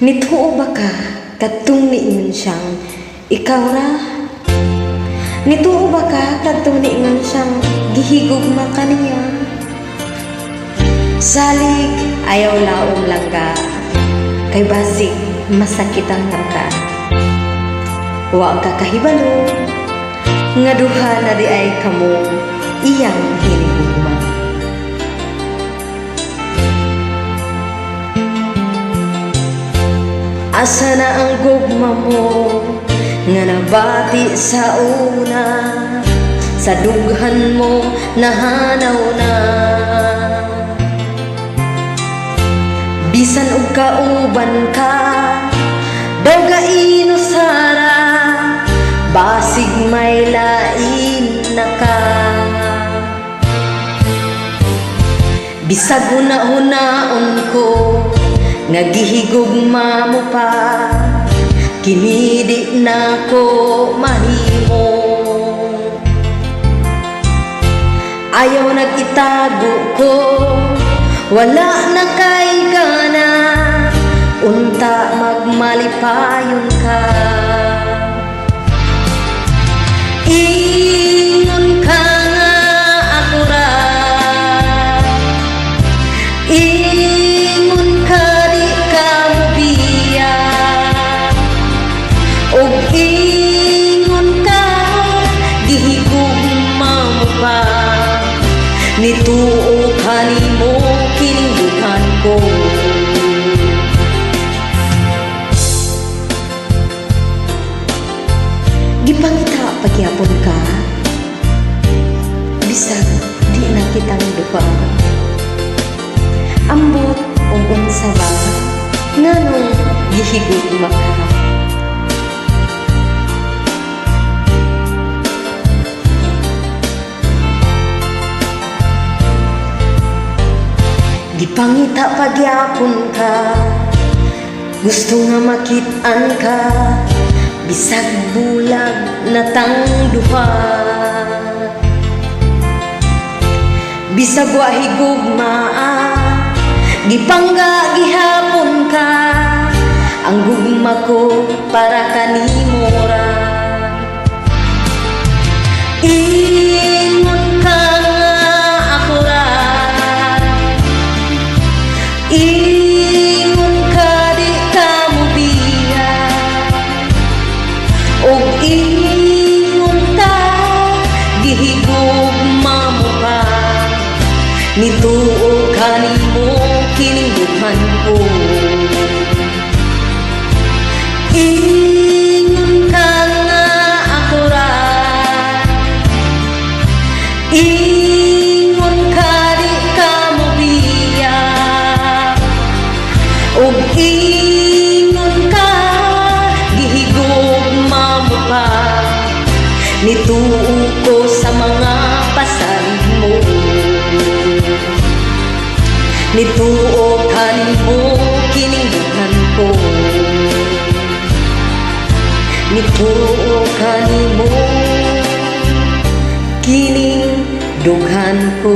Nituo ba ka kadtong niingon siyang ikaw ra? Nituo ba ka kadtong niingon siyang gihigugma ka niya? Salig ayaw laom lang ka, kay basig masakit ang ka. Wa ka kahibalo nga duha na di ay kamo iyang hinigugma. Asa na ang gugma mo nga nabati sa una, sa dughan mo nahanaw na. Bisan og kauban ka daw gaino sara, basig may lain na ka. Bisag una-hunaon ko nga gihigugma mo pa, kini di na ko mahimo. Ayaw nagitago ko, wala na kay gana, unta magmalipayon ka. Ingon ka nga ako ra, ingon ka di ka mo biya, og ingon ka gihigugma mo pa, nituo ka nimo kining dughan ko. Gipangita pagyapon ka, bisag di na kitang duha. Ambot o unsa ba nganong gihigugma ka? Gipangita pagyapon ka, gusto nga makit-an ka, bisag bulag na tang duha. Bisag wa higugmaa, gipangga gihapon ka, ang gugma ko para kanimo ra. Ingon ka nga ako ra, ingon ka di ka mo biya, og ingon ka gihigugma mo pa, nituo ka nimo kining dughan ko. Ingon ka nga ako ra, ingon ka di ka mo biya, og ingon ka gihigugma mo pa, nituo ko sa mga pasalig mo. Nituo ka nimo kining dughan ko, nituo ka nimo kining dughan ko.